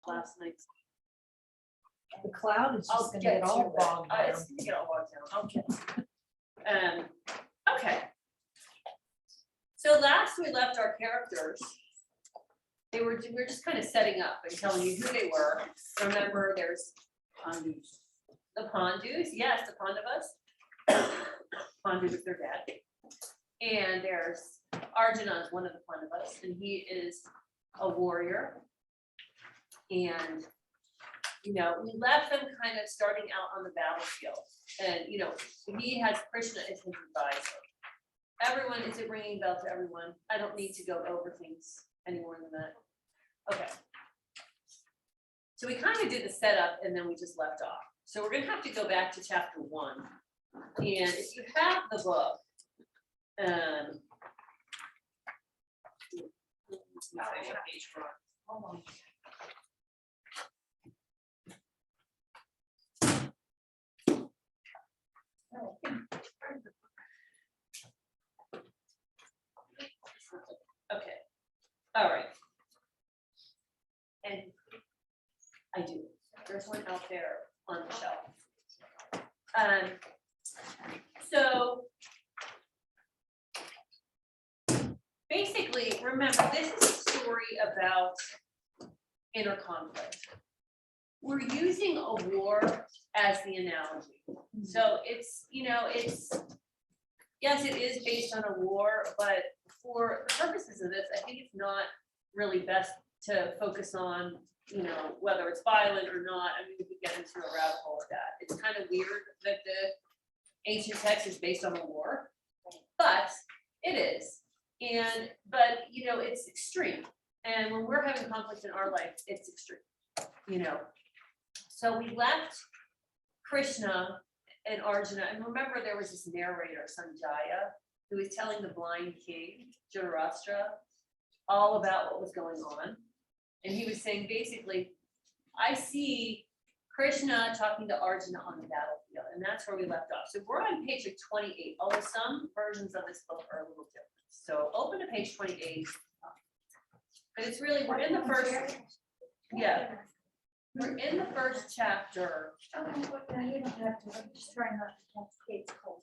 last night. The cloud is I'll just gonna get get all to it. bogged down. It's gonna get all bogged down. Okay. Okay. So last we left our characters, we were just kind of setting up and telling you who they were. Remember, there's Pandus. The Pandus, yes, the Pandavas. Pandu is their dad. And there's Arjuna is one of the Pandavas, and he is a warrior. And we left them kind of starting out on the battlefield. And he has Krishna as his advisor. Everyone, is it ringing a bell to everyone? I don't need to go over things any more than that. Okay. So we kind of did the setup and then we just left off. So we're gonna have to go back to chapter 1. And if you have the book, page 4. Okay, all right. And I do. There's one out there on the shelf. So basically, remember, this is a story about inner conflict. We're using a war as the analogy. So it's, yes, it is based on a war, but for the purposes of this, I think it's not really best to focus on, whether it's violent or not. I mean, we could get into a rabbit hole of that. It's kind of weird that the ancient text is based on a war, but it is. But it's extreme. And when we're having conflict in our life, it's extreme, So we left Krishna and Arjuna, and remember there was this narrator, Sanjaya, who was telling the blind king, Dhritarashtra, all about what was going on. And he was saying, basically, I see Krishna talking to Arjuna on the battlefield, and that's where we left off. So we're on page 28, although some versions of this book are a little different. So open to page 28. But it's really, we're in the first, we're in the first chapter. Okay, well, no, you don't have to. I'm just trying not to catch Kate's cold.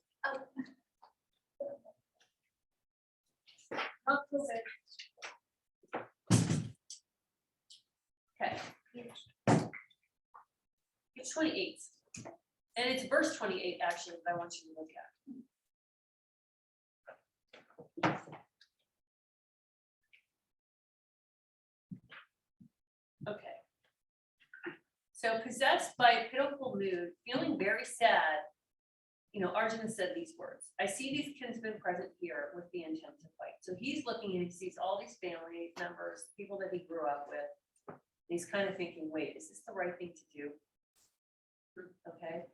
Okay. Page 28. And it's verse 28, actually, that I want you to look at. Okay. So possessed by a pitiful mood, feeling very sad, Arjuna said these words. I see these kinsmen present here with the intent to fight. So he's looking and he sees all these family members, people that he grew up with. And he's kind of thinking, wait, is this the right thing to do? Okay.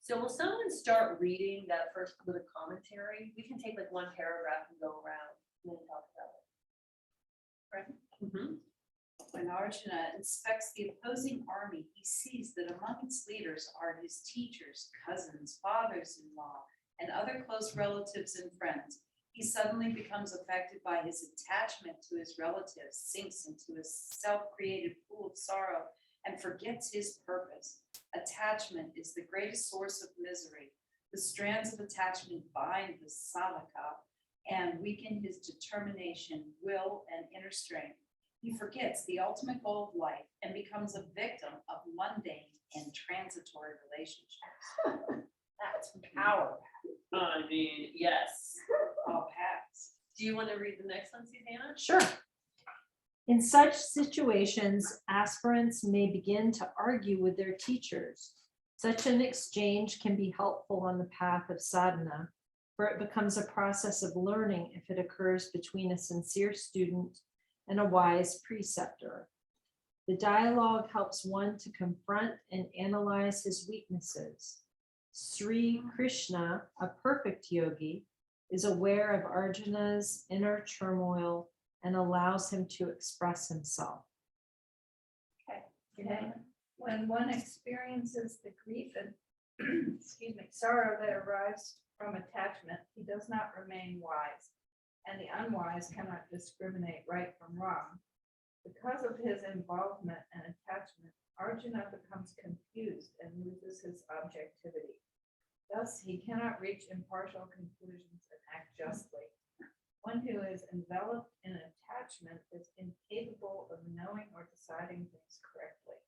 So will someone start reading that first with a commentary? We can take like one paragraph and go around and then talk about it. Right? Mm-hmm. When Arjuna inspects the opposing army, he sees that among its leaders are his teachers, cousins, fathers-in-law, and other close relatives and friends. He suddenly becomes affected by his attachment to his relatives, sinks into a self-created pool of sorrow, and forgets his purpose. Attachment is the greatest source of misery. The strands of attachment bind the sadhaka and weaken his determination, will, and inner strength. He forgets the ultimate goal of life and becomes a victim of mundane and transitory relationships. That's power. I mean, yes. All paths. Do you want to read the next one, Susanna? Sure. In such situations, aspirants may begin to argue with their teachers. Such an exchange can be helpful on the path of sadhana, for it becomes a process of learning if it occurs between a sincere student and a wise preceptor. The dialogue helps one to confront and analyze his weaknesses. Sri Krishna, a perfect yogi, is aware of Arjuna's inner turmoil and allows him to express himself. Okay. When one experiences the grief and sorrow that arises from attachment, he does not remain wise, and the unwise cannot discriminate right from wrong. Because of his involvement and attachment, Arjuna becomes confused and loses his objectivity. Thus, he cannot reach impartial conclusions and act justly. One who is enveloped in attachment is incapable of knowing or deciding things correctly.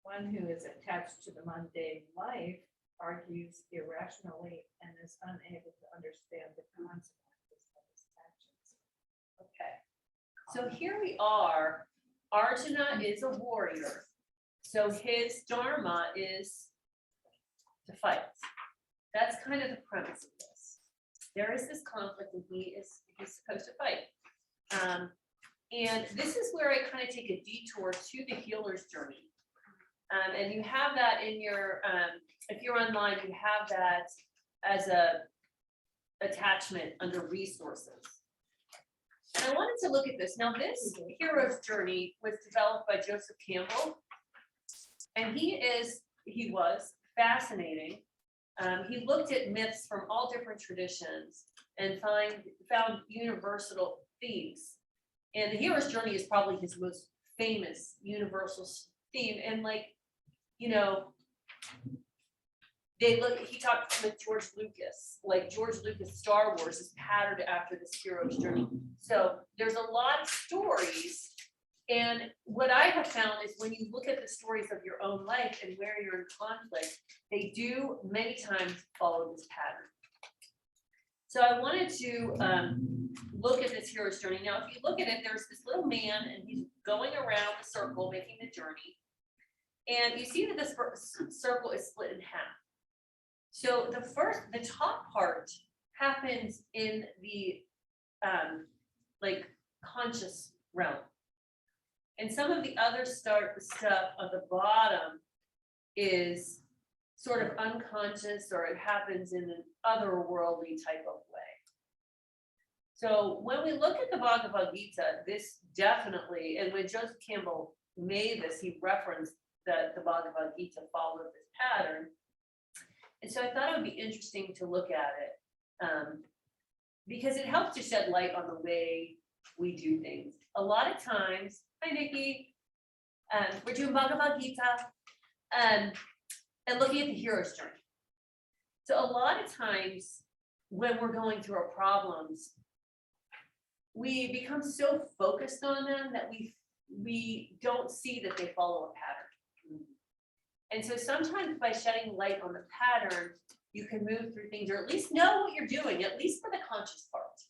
One who is attached to the mundane life argues irrationally and is unable to understand the consequences of his actions. Okay, so here we are. Arjuna is a warrior, so his dharma is to fight. That's kind of the premise of this. There is this conflict and he's supposed to fight. And this is where I kind of take a detour to the healer's journey. And you have that in your, if you're online, you have that as a attachment under resources. And I wanted to look at this. Now, this hero's journey was developed by Joseph Campbell. And he was fascinating. He looked at myths from all different traditions and found universal themes. And the hero's journey is probably his most famous universal theme. And he talked with George Lucas, like George Lucas, Star Wars is patterned after this hero's journey. So there's a lot of stories. And what I have found is when you look at the stories of your own life and where you're in conflict, they do many times follow this pattern. So I wanted to look at this hero's journey. Now, if you look at it, there's this little man and he's going around the circle, making the journey. And you see that this circle is split in half. So the top part happens in the conscious realm. And some of the other stuff on the bottom is sort of unconscious, or it happens in an otherworldly type of way. So when we look at the Bhagavad Gita, this definitely, and when Joseph Campbell made this, he referenced that the Bhagavad Gita followed this pattern. And so I thought it would be interesting to look at it because it helps to shed light on the way we do things. A lot of times, hi Nikki, we're doing Bhagavad Gita and looking at the hero's journey. So a lot of times when we're going through our problems, we become so focused on them that we don't see that they follow a pattern. And so sometimes by shedding light on the pattern, you can move through things, or at least know what you're doing, at least for the conscious part.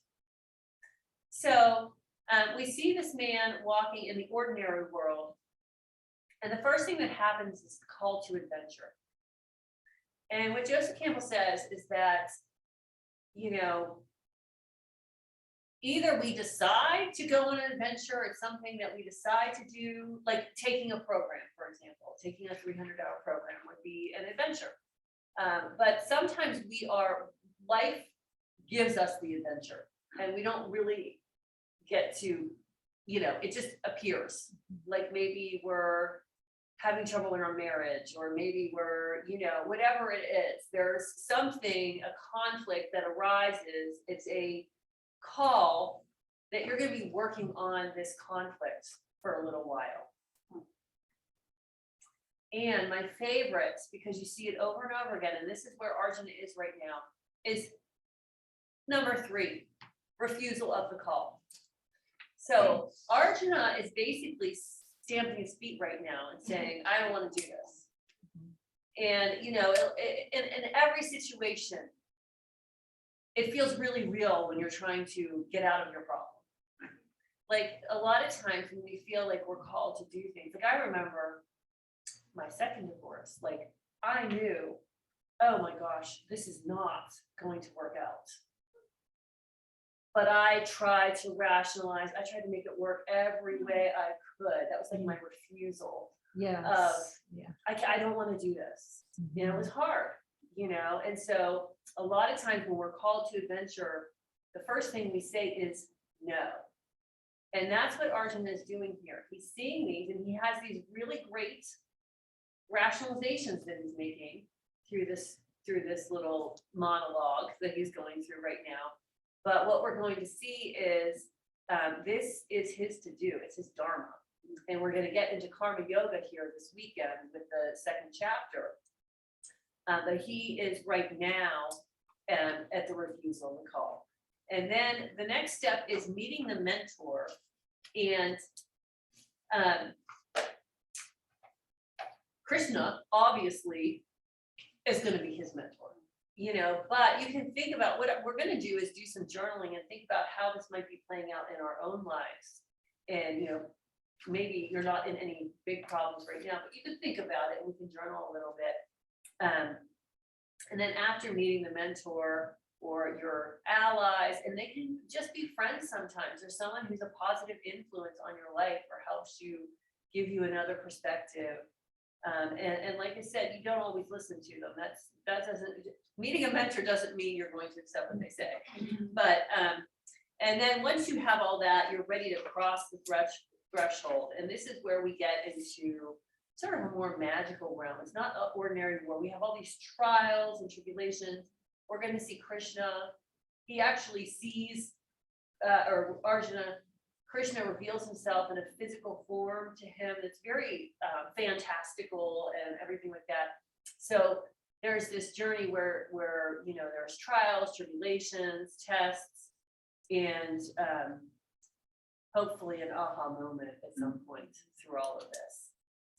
So we see this man walking in the ordinary world, and the first thing that happens is the call to adventure. And what Joseph Campbell says is that, either we decide to go on an adventure, it's something that we decide to do, like taking a program, for example, taking a 300-hour program would be an adventure. But sometimes life gives us the adventure, and we don't really get to, it just appears. Like maybe we're having trouble in our marriage, or maybe we're, whatever it is, there's something, a conflict that arises. It's a call that you're going to be working on this conflict for a little while. And my favorites, because you see it over and over again, and this is where Arjuna is right now, is number 3, refusal of the call. So Arjuna is basically stamping his feet right now and saying, I don't want to do this. And, in every situation, it feels really real when you're trying to get out of your problem. Like a lot of times when we feel like we're called to do things, like I remember my second divorce, like I knew, oh my gosh, this is not going to work out. But I tried to rationalize, I tried to make it work every way I could. That was like my refusal. Yes. I don't want to do this. It was hard, and so a lot of times when we're called to adventure, the first thing we say is no. And that's what Arjuna is doing here. He's seeing these, and he has these really great rationalizations that he's making through this little monologue that he's going through right now. But what we're going to see is this is his to do. It's his dharma. And we're gonna get into karma yoga here this weekend with the second chapter. But he is right now at the refusal of the call. And then the next step is meeting the mentor. And Krishna obviously is going to be his mentor, but you can think about what we're going to do is do some journaling and think about how this might be playing out in our own lives. And, maybe you're not in any big problems right now, but you can think about it and we can journal a little bit. And then after meeting the mentor or your allies, and they can just be friends sometimes, or someone who's a positive influence on your life or helps you give you another perspective. And like I said, you don't always listen to them. That doesn't, meeting a mentor doesn't mean you're going to accept what they say. But, and then once you have all that, you're ready to cross the threshold. And this is where we get into sort of a more magical realm. It's not an ordinary war. We have all these trials and tribulations. We're going to see Krishna. He actually sees, or Arjuna, Krishna reveals himself in a physical form to him that's very fantastical and everything like that. So there's this journey where there's trials, tribulations, tests, and hopefully an aha moment at some point through all of this.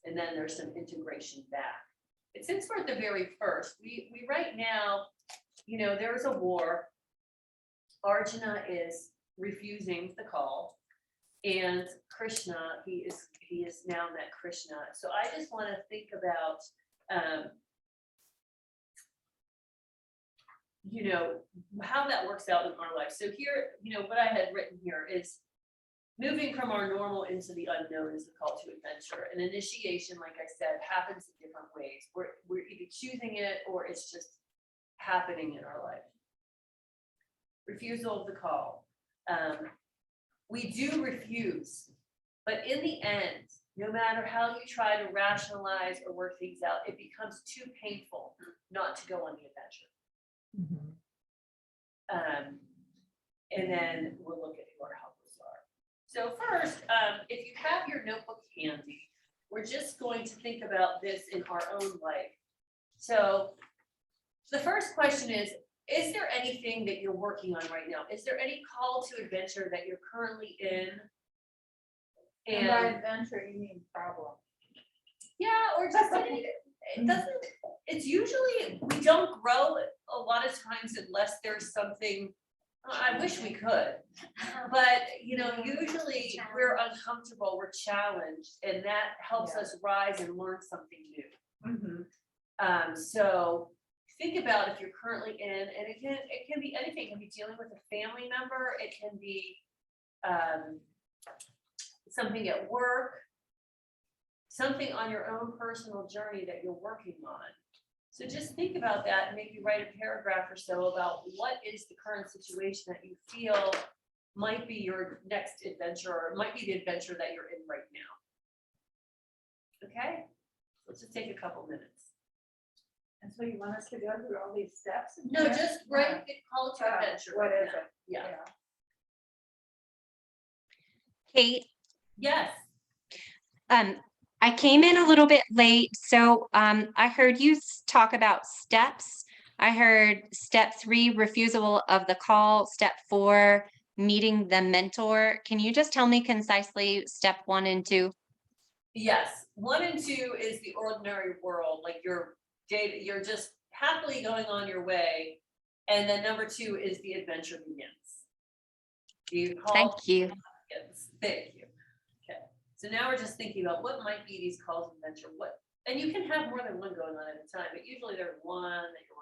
And then there's some integration back. But since we're at the very first, we right now, there's a war. Arjuna is refusing the call. And Krishna, he is now met Krishna. So I just want to think about, how that works out in our life. So here, what I had written here is moving from our normal into the unknown is the call to adventure. And initiation, like I said, happens in different ways. We're either choosing it or it's just happening in our life. Refusal of the call. We do refuse, but in the end, no matter how you try to rationalize or work things out, it becomes too painful not to go on the adventure. And then we'll look at who our helpers are. So first, if you have your notebook handy, we're just going to think about this in our own life. So the first question is there anything that you're working on right now? Is there any call to adventure that you're currently in? And by adventure, you mean problem. Yeah, or just it's usually, we don't grow a lot of times unless there's something, I wish we could, but usually we're uncomfortable, we're challenged, and that helps us rise and learn something new. So think about if you're currently in, and it can be anything. It can be dealing with a family member. It can be something at work, something on your own personal journey that you're working on. So just think about that and maybe write a paragraph or so about what is the current situation that you feel might be your next adventure, or might be the adventure that you're in right now. Okay, let's just take a couple minutes. And so you want us to go through all these steps? No, just write the call to adventure. What right is now. it? Yeah. Kate, Yes. I came in a little bit late, so I heard you talk about steps. I heard step 3, refusal of the call. Step 4, meeting the mentor. Can you just tell me concisely step 1 and 2? Yes. 1 and 2 is the ordinary world, like your day, you're just happily going on your way. And then number 2 is the adventure begins. You call. Thank you. Begins. Thank you. Okay. So now we're just thinking about what might be these calls to adventure. And you can have more than one going on at a time, but usually there's one that you're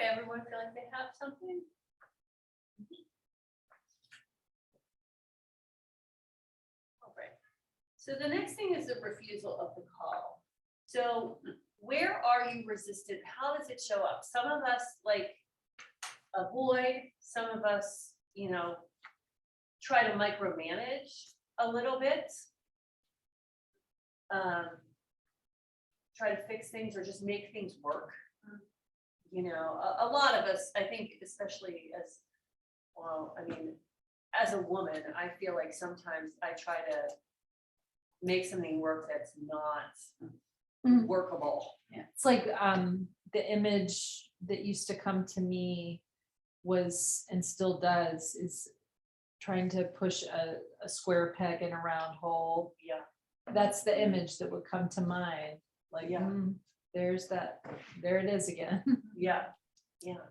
Okay, everyone feel like they have something? All right. So the next thing is the refusal of the call. So where are you resistant? How does it show up? Some of us like avoid, some of us, try to micromanage a little bit. Try to fix things or just make things work. A lot of us, I think, especially as a woman, I feel like sometimes I try to make something work that's not Mm. workable. It's like the image that used to come to me was, and still does, is trying to push a square peg in a round hole. Yeah. That's the image that would come to mind. Like, Yeah. there's that, there it is again. Yeah. Yeah.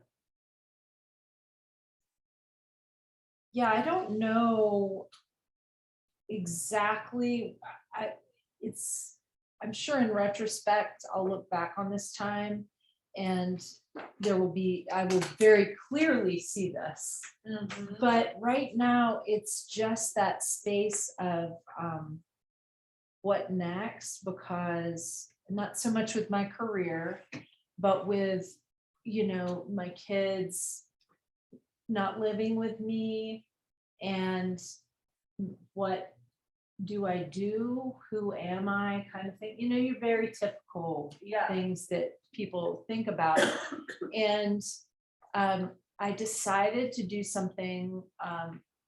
Yeah, I don't know exactly. I'm sure in retrospect, I'll look back on this time and I will very clearly see this. But right now, it's just that space of what next, because not so much with my career, but with, my kids not living with me, and what do I do? Who am I? Kind of thing. You're very typical Yeah. things that people think about. And I decided to do something,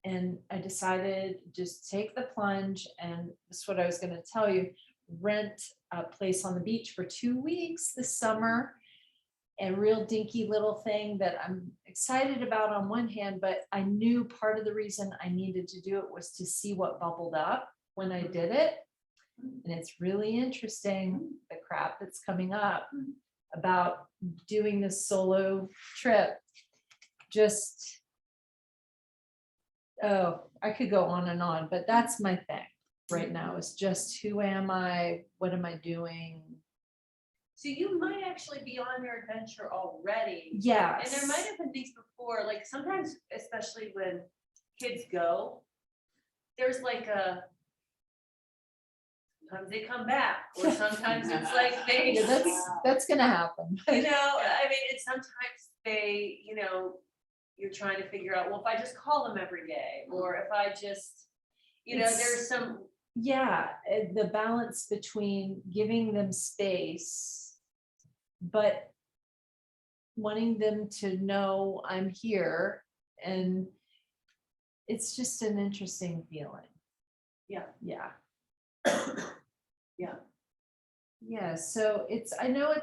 and I decided just take the plunge, and this is what I was going to tell you, rent a place on the beach for 2 weeks this summer. A real dinky little thing that I'm excited about on one hand, but I knew part of the reason I needed to do it was to see what bubbled up when I did it. And it's really interesting, the crap that's coming up about doing this solo trip. Just, I could go on and on, but that's my thing right now, is just who am I? What am I doing? So you might actually be on your adventure already. Yes. And there might have been things before, like sometimes, especially when kids go, there's like sometimes they come back, or sometimes it's like they. Yeah, that's gonna happen. And sometimes they, you're trying to figure out, well, if I just call them every day, or if I just, there's some. Yeah, the balance between giving them space, but wanting them to know I'm here, and it's just an interesting feeling. Yeah. Yeah. Yeah. Yeah, so I know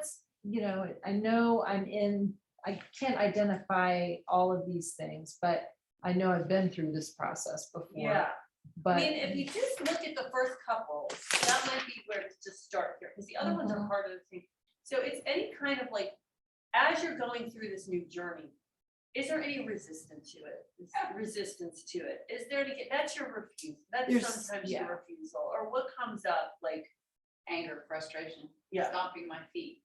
I can't identify all of these things, but I know I've been through this process before. Yeah. But If you just look at the first couple, that might be where to just start here, because the other ones are harder to think. So it's any kind of like, as you're going through this new journey, is there any resistance to it? Is there that's your refusal? That's sometimes your refusal, or what comes up, like Anger, frustration, Yeah. stomping my feet.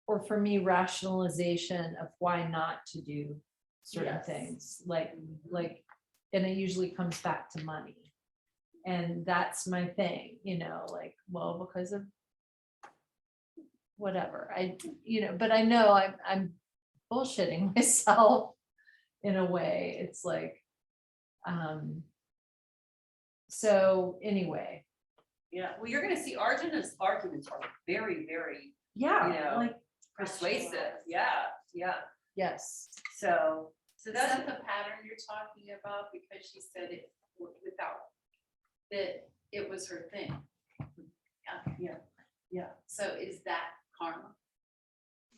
or for me, rationalization of why not to do certain Yes. things, like, and it usually comes back to money. And that's my thing, well, because of whatever, but I know I'm bullshitting myself in a way. It's like, so anyway, Yeah, well, you're gonna see Arjuna's arguments are very, very yeah, like persuasive. Yeah, yeah. yes. So Is that's that the pattern you're talking about? Because she said it without, that it was her thing. yeah. So is that karma,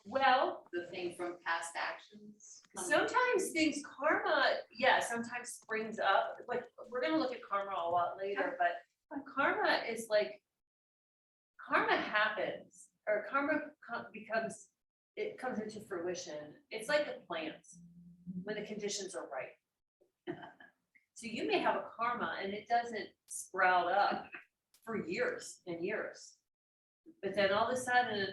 Well, the thing from past actions? sometimes sometimes springs up. Like, we're gonna look at karma a lot later, but karma is like, karma happens, or it comes into fruition. It's like a plant when the conditions are right. So you may have a karma and it doesn't sprout up for years and years. But then all of a sudden,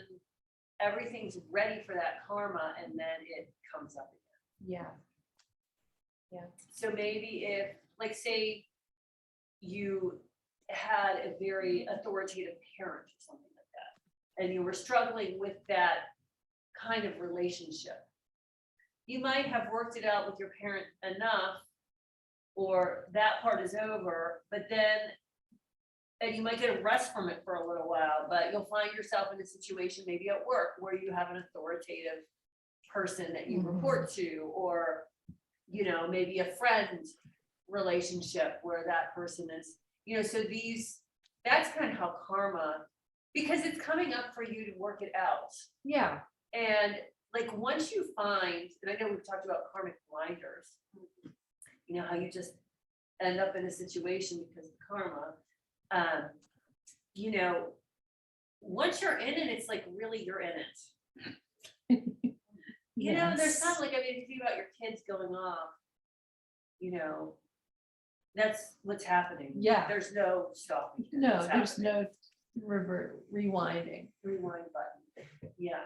everything's ready for that karma and then it comes up again. Yeah. So maybe if, like, say you had a very authoritative parent or something like that, and you were struggling with that kind of relationship, you might have worked it out with your parent enough, or that part is over, but then, and you might get a rest from it for a little while, but you'll find yourself in a situation, maybe at work, where you have an authoritative person that you report to, or, you know, maybe a friend relationship where that person is, you know, so that's kind of how karma, because it's coming up for you to work it out. Yeah. And like, once you find, and I know we've talked about karmic blinders, you know, how you just end up in a situation because of karma. You know, once you're in it, it's like, really, you're in it. You know, there's not like, I mean, if you think about your kids going off, you know, that's what's happening. Yeah. There's no stopping. it. No, It's there's happening. no rewinding. Rewind button. Yeah.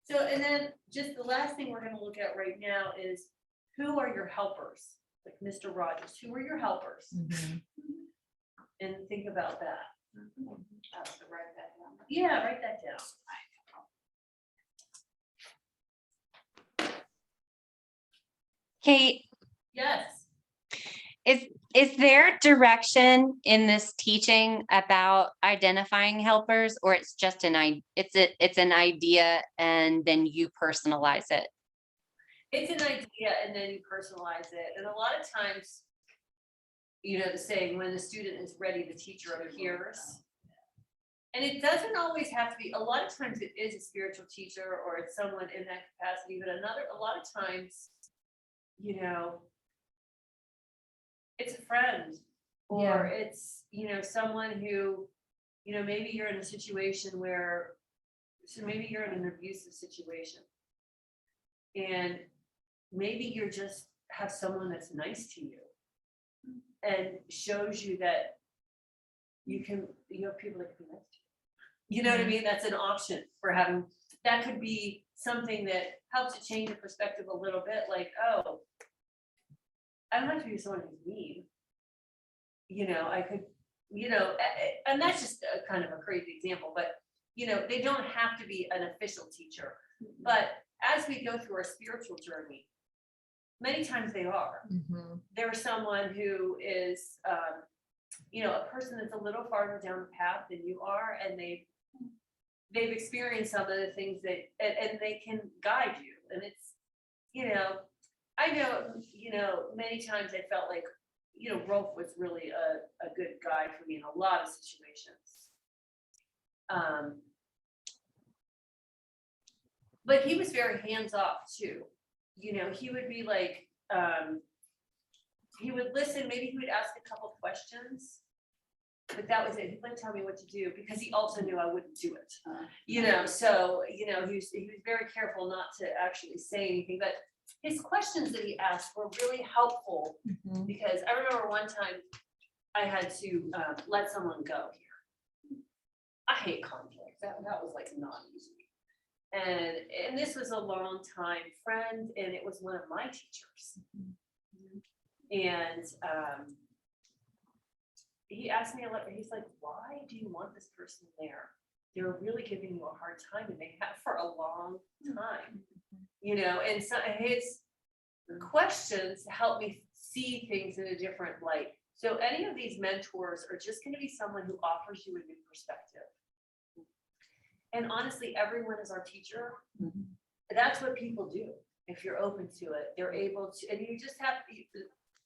So, and then just the last thing we're gonna look at right now is, who are your helpers? Like Mr. Rogers, who are your helpers? And think about that. So write that down. Yeah, write that down. Kate, Yes. is there direction in this teaching about identifying helpers, or it's just it's an idea and then you personalize it? It's an idea and then you personalize it. And a lot of times, you know, the saying, when the student is ready, the teacher appears. And it doesn't always have to be, a lot of times it is a spiritual teacher or it's someone in that capacity, but a lot of times, you know, it's a friend, or it's, you know, someone who, you know, maybe you're in a situation where, so maybe you're in an abusive situation. And maybe you're just have someone that's nice to you and shows you that you have people that can be nice to you. You know what I mean? That's an option for having, that could be something that helps to change your perspective a little bit, like, oh, I don't have to be someone who's mean. You know, I could, you know, and that's just a kind of a crazy example, but, you know, they don't have to be an official teacher. But as we go through our spiritual journey, many times they are. They're someone who is, you know, a person that's a little farther down the path than you are, and they've experienced some of the things that, and they can guide you. And it's, you know, I know, you know, many times I felt like, you know, Rolf was really a good guide for me in a lot of situations. But he was very hands-off too. You know, he would be like, he would listen, maybe he would ask a couple questions, but that was it. He wouldn't tell me what to do because he also knew I wouldn't do it. You know, so, you know, he was very careful not to actually say anything, but his questions that he asked were really helpful, because I remember one time I had to let someone go here. I hate conflict. That was like not easy. And this was a long time friend, and it was one of my teachers. And he asked me a lot, he's like, why do you want this person there? They're really giving you a hard time, and they have for a long time. You know, and so his questions help me see things in a different light. So any of these mentors are just going to be someone who offers you a new perspective. And honestly, everyone is our teacher. That's what people do. If you're open to it, they're able to, and you just have,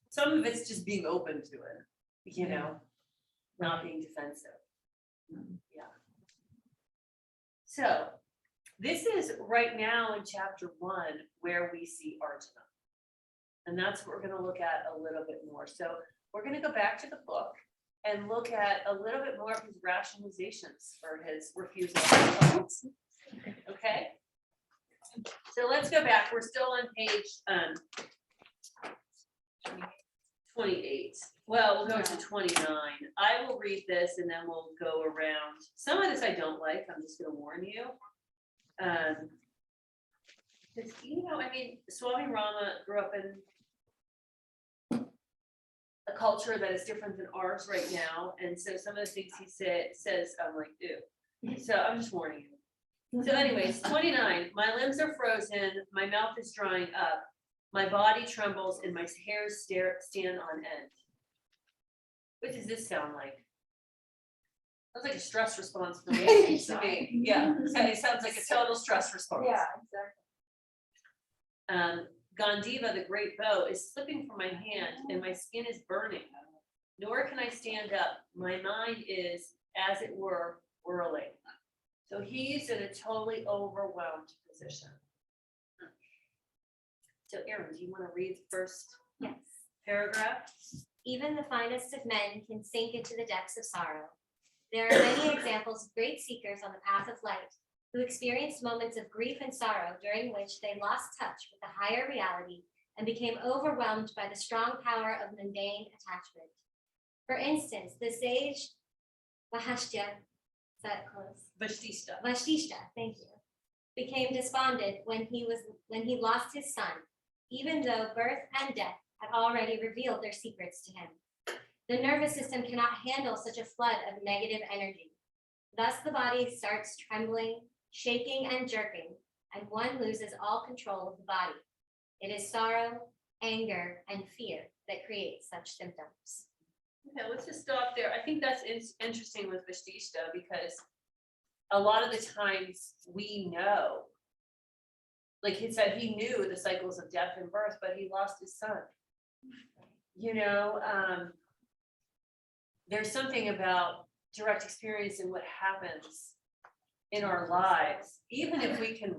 some of it's just being open to it, you know, not being defensive. Yeah. So this is right now in chapter 1 where we see Arjuna. And that's what we're going to look at a little bit more. So we're going to go back to the book and look at a little bit more of his rationalizations for his refusal. Okay. So let's go back. We're still on page 28. Well, we'll go to 29. I will read this and then we'll go around. Some of this I don't like. I'm just going to warn you. Because, I mean, Swami Rama grew up in a culture that is different than ours right now, and so some of the things he says, I'm like, ew. So I'm just warning you. So anyways, 29, my limbs are frozen, my mouth is drying up, my body trembles, and my hairs stand on end. What does this sound like? Sounds like a stress response for me. To me. Yeah, so it sounds like a total stress response. Yeah, exactly. Gandiva, the great bow, is slipping from my hand and my skin is burning. Nor can I stand up. My mind is, as it were, whirling. So he's in a totally overwhelmed position. So Erin, do you want to read the first Yes. paragraph? Even the finest of men can sink into the depths of sorrow. There are many examples of great seekers on the path of light who experienced moments of grief and sorrow during which they lost touch with the higher reality and became overwhelmed by the strong power of mundane attachment. For instance, the sage Vahashtya, is that close? Vashishtha, thank you, became despondent when he lost his son, even though birth and death had already revealed their secrets to him. The nervous system cannot handle such a flood of negative energy. Thus the body starts trembling, shaking, and jerking, and one loses all control of the body. It is sorrow, anger, and fear that create such symptoms. Okay, let's just stop there. I think that's interesting with Vashishtha because a lot of the times we know, like he said, he knew the cycles of death and birth, but he lost his son. There's something about direct experience and what happens in our lives, even if we can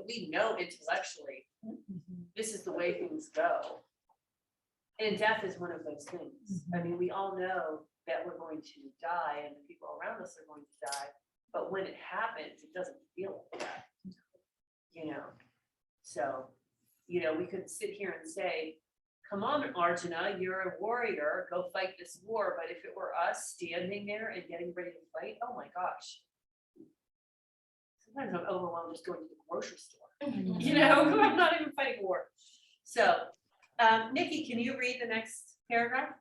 we know intellectually, this is the way things go. And death is one of those things. I mean, we all know that we're going to die and the people around us are going to die, but when it happens, it doesn't feel like that, So, we could sit here and say, come on, Arjuna, you're a warrior, go fight this war. But if it were us standing there and getting ready to fight, oh my gosh. Sometimes I'm overwhelmed just going to the grocery store. I'm not even fighting a war. So, Nikki, can you read the next paragraph?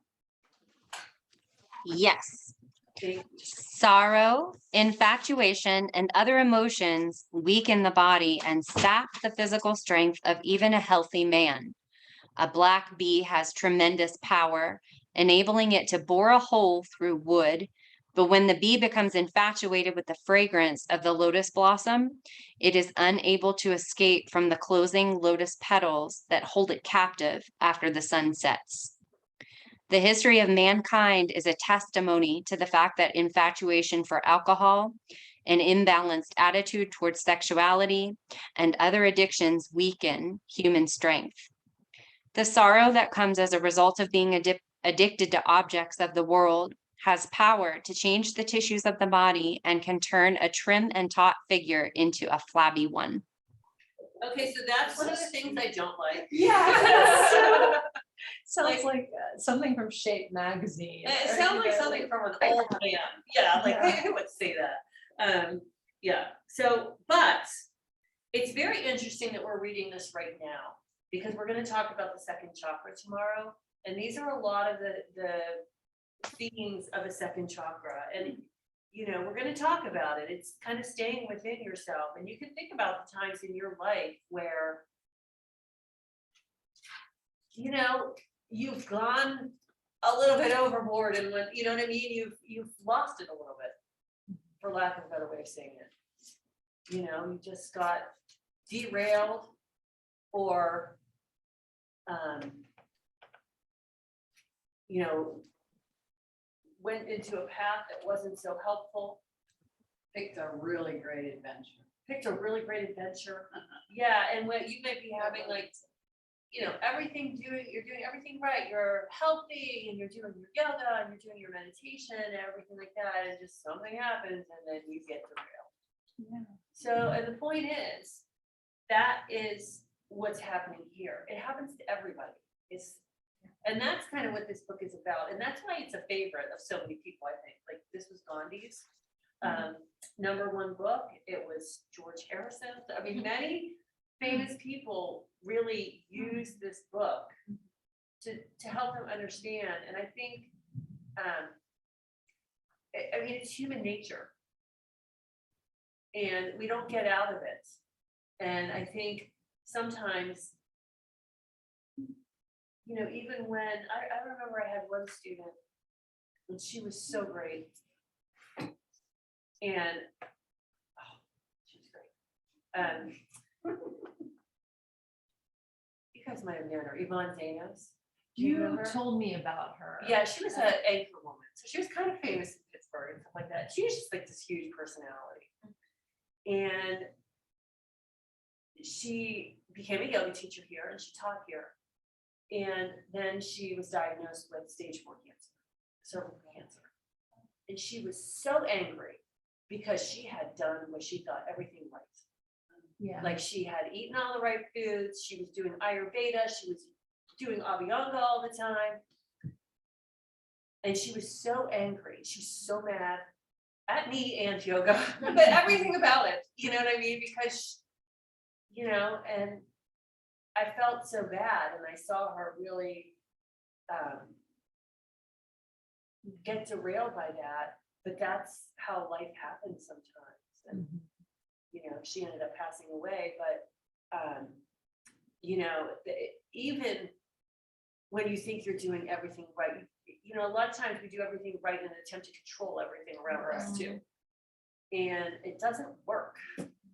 Yes. Thank you. Sorrow, infatuation, and other emotions weaken the body and sap the physical strength of even a healthy man. A black bee has tremendous power, enabling it to bore a hole through wood. But when the bee becomes infatuated with the fragrance of the lotus blossom, it is unable to escape from the closing lotus petals that hold it captive after the sun sets. The history of mankind is a testimony to the fact that infatuation for alcohol, an imbalanced attitude towards sexuality, and other addictions weaken human strength. The sorrow that comes as a result of being addicted to objects of the world has power to change the tissues of the body and can turn a trim and taut figure into a flabby one. Okay, so that's one of the things I don't like. Yeah. Sounds like something from Shape magazine. It sounds like something from an old man. Yeah, like who would say that? Yeah. So, but it's very interesting that we're reading this right now because we're going to talk about the second chakra tomorrow, and these are a lot of the themes of a second chakra, and we're going to talk about it. It's kind of staying within yourself, and you can think about the times in your life where you've gone a little bit overboard, and when what I mean, you've lost it a little bit, for lack of a better way of saying it. You just got derailed or went into a path that wasn't so helpful. Picked a really great adventure. Yeah, and what you might be having you're doing everything right. You're healthy and you're doing your yoga and you're doing your meditation and everything like that, and just something happens and then you get derailed. Yeah. So, and the point is, that is what's happening here. It happens to everybody. And that's kind of what this book is about. And that's why it's a favorite of so many people, I think. Like, this was Gandhi's. #1 book. It was George Harrison. I mean, many famous people really use this book to help them understand. And I think, I mean, it's human nature. And we don't get out of it. And I think sometimes, you know, even when, I remember I had one student, and she was so great. And, oh, she was great. You guys might have known her, Yvonne Zanos. Do you You remember? told me about her. Yeah, she was an anchor woman. So she was kind of famous in Pittsburgh and stuff like that. She was just like this huge personality. And she became a yoga teacher here and she taught here. And then she was diagnosed with stage 4 cancer, cervical cancer. And she was so angry because she had done what she thought everything right. Yeah. Like she had eaten all the right foods, she was doing Ayurveda, she was doing Abhyanga all the time. And she was so angry, she's so mad at me and yoga, but everything about it, you know what I mean? Because, you know, and I felt so bad and I saw her really get derailed by that, but that's how life happens sometimes. And, you know, she ended up passing away, but, you know, even when you think you're doing everything right, you know, a lot of times we do everything right in an attempt to control everything around us too. And it doesn't work,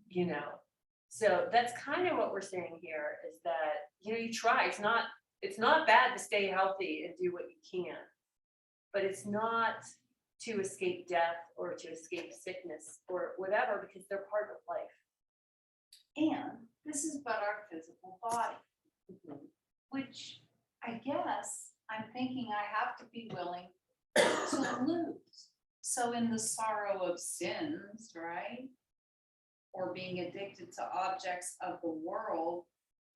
you know? So that's kind of what we're saying here is that, you know, you try, it's not bad to stay healthy and do what you can, but it's not to escape death or to escape sickness or whatever, because they're part of life. And this is but our physical body, which I guess I'm thinking I have to be willing to lose. So in the sorrow of sins, right? Or being addicted to objects of the world,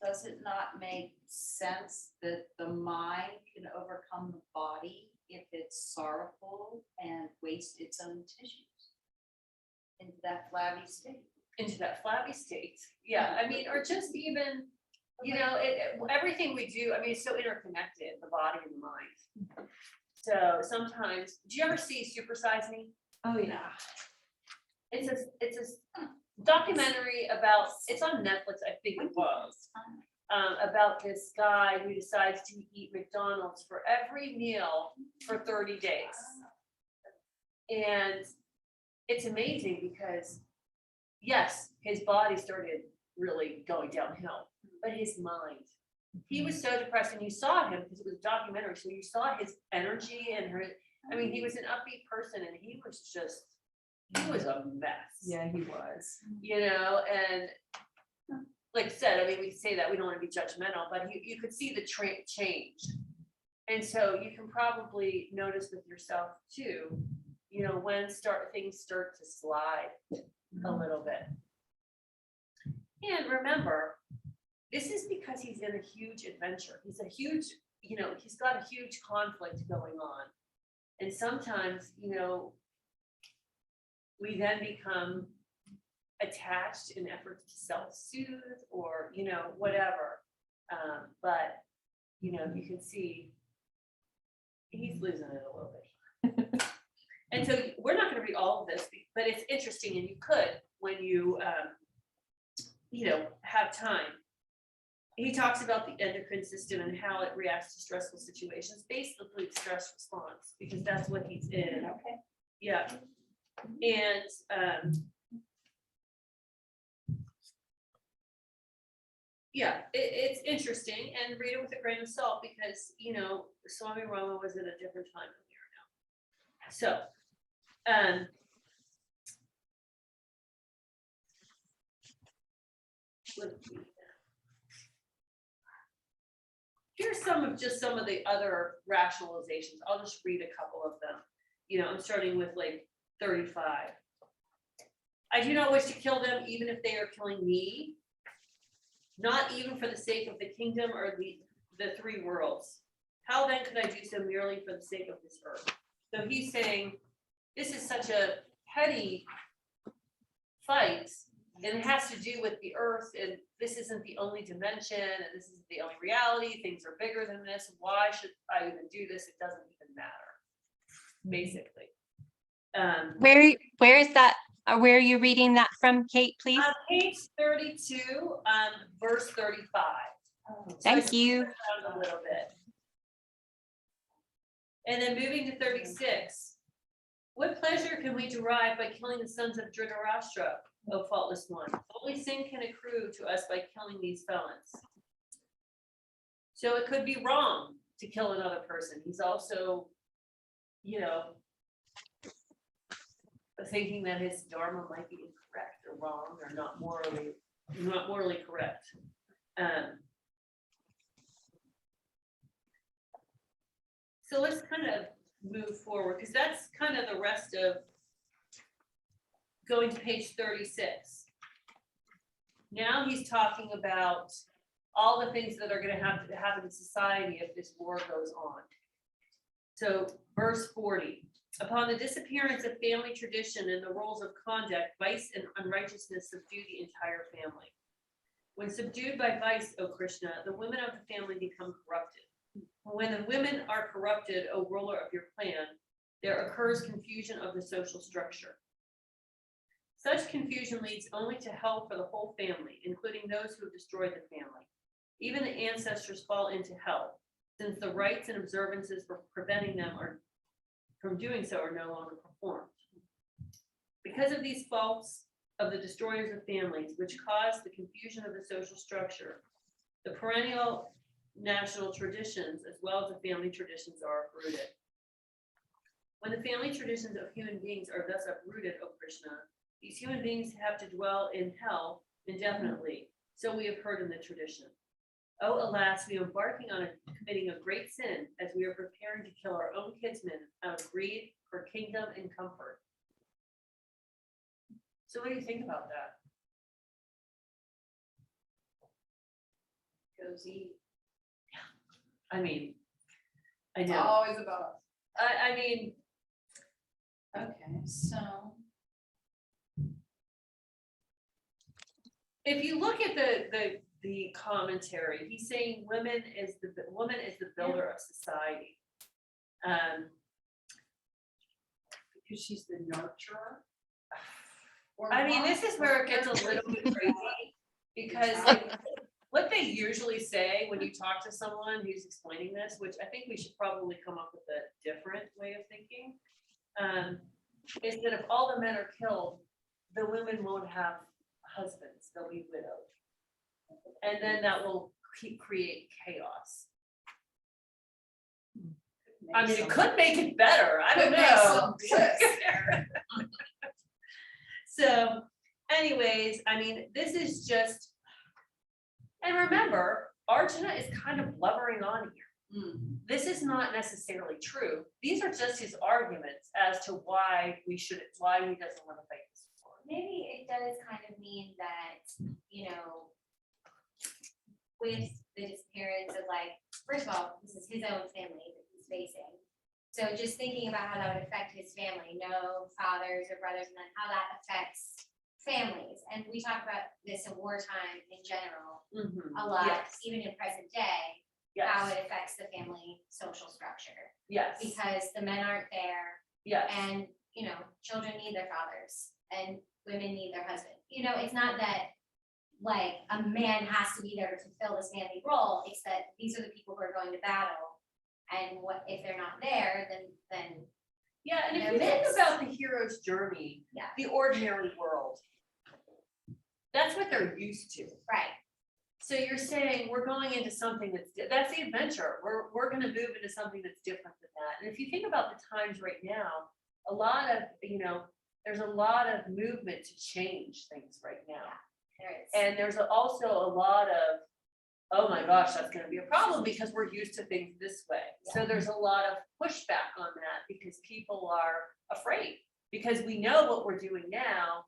does it not make sense that the mind can overcome the body if it's sorrowful and waste its own tissues into that flabby state? Into that flabby state. Yeah, I mean, or just even, you know, everything we do, I mean, it's so interconnected, the body and the mind. So sometimes, do you ever see Super Size Me? Oh, yeah. It's a documentary about, it's on Netflix, I think it was, about this guy who decides to eat McDonald's for every meal for 30 days. And it's amazing because, yes, his body started really going downhill, but his mind, he was so depressed, and you saw him because it was a documentary. So you saw his energy and her, I mean, he was an upbeat person and he was just, he was a mess. Yeah, he was. You know, and like I said, I mean, we say that we don't want to be judgmental, but you could see the change. And so you can probably notice with yourself too, you know, when things start to slide a little bit. And remember, this is because he's in a huge adventure. He's a huge, you know, he's got a huge conflict going on. And sometimes, you know, we then become attached in efforts to self-soothe or, you know, whatever. But, you know, you can see he's losing it a little bit. And so we're not going to read all of this, but it's interesting, and you could when you, you know, have time. He talks about the endocrine system and how it reacts to stressful situations, basically stress response, because that's what he's in. Okay. Yeah. And yeah, it's interesting, and read it with a grain of salt because, you know, Swami Rama was at a different time than we are now. So, here's some of the other rationalizations. I'll just read a couple of them. You know, I'm starting with like 35. I do not wish to kill them, even if they are killing me, not even for the sake of the kingdom or the 3 worlds. How then could I do so merely for the sake of this earth? So he's saying this is such a petty fight, and it has to do with the earth, and this isn't the only dimension, and this isn't the only reality, things are bigger than this, why should I even do this? It doesn't even matter, basically. Where is that? Where are you reading that from, Kate, please? On page 32, verse 35. So I Thank you. skipped around a little bit. And then moving to 36. What pleasure can we derive by killing the sons of Dhritarashtra, O faultless one? Only sin can accrue to us by killing these felons. So it could be wrong to kill another person. He's also, you know, thinking that his dharma might be incorrect or wrong or not morally correct. So let's kind of move forward, because that's kind of the rest of going to page 36. Now he's talking about all the things that are going to happen in society if this war goes on. So verse 40, upon the disappearance of family tradition and the rules of conduct, vice and unrighteousness subdue the entire family. When subdued by vice, O Krishna, the women of the family become corrupted. When the women are corrupted, O ruler of your clan, there occurs confusion of the social structure. Such confusion leads only to hell for the whole family, including those who have destroyed the family. Even the ancestors fall into hell, since the rites and observances for preventing them from doing so are no longer performed. Because of these faults of the destroyers of families, which cause the confusion of the social structure, the perennial national traditions as well as the family traditions are uprooted. When the family traditions of human beings are thus uprooted, O Krishna, these human beings have to dwell in hell indefinitely, so we have heard in the tradition. Oh, alas, we are embarking on committing a great sin as we are preparing to kill our own kinsmen out of greed for kingdom and comfort. So what do you think about that? Cozy. I mean, I It's know. always about us. I mean, Okay, so. if you look at the commentary, he's saying woman is the builder of society. Because she's the nurturer. I mean, this is where it gets a little bit crazy, because like, what they usually say when you talk to someone who's explaining this, which I think we should probably come up with a different way of thinking, is that if all the men are killed, the women won't have husbands, they'll be widowed. And then that will create chaos. I mean, it could make it better, I don't know. So anyways, I mean, this is just, and remember, Arjuna is kind of blubbering on here. This is not necessarily true. These are just his arguments as to why he doesn't want to fight this war. Maybe it does kind of mean that, you know, with the disappearance of, like, first of all, this is his own family that he's facing. So just thinking about how that would affect his family, no fathers or brothers, and then how that affects families. And we talk about this in wartime in general a lot, Yes. even in present day, how it affects the family social structure. Yes. Because the men aren't there, Yes. and, you know, children need their fathers and women need their husband. You know, it's not that like a man has to be there to fulfill this manly role. It's that these are the people who are going to battle. And what if they're not there, then Yeah, and if they're you think missed. about the hero's journey, Yeah. the ordinary world, that's what they're used to. right. So you're saying we're going into something that's the adventure. We're going to move into something that's different than that. And if you think about the times right now, a lot of, you know, there's a lot of movement to change things right now. There is. And there's also a lot of, oh my gosh, that's going to be a problem because we're used to things this way. So there's a lot of pushback on that because people are afraid because we know what we're doing now.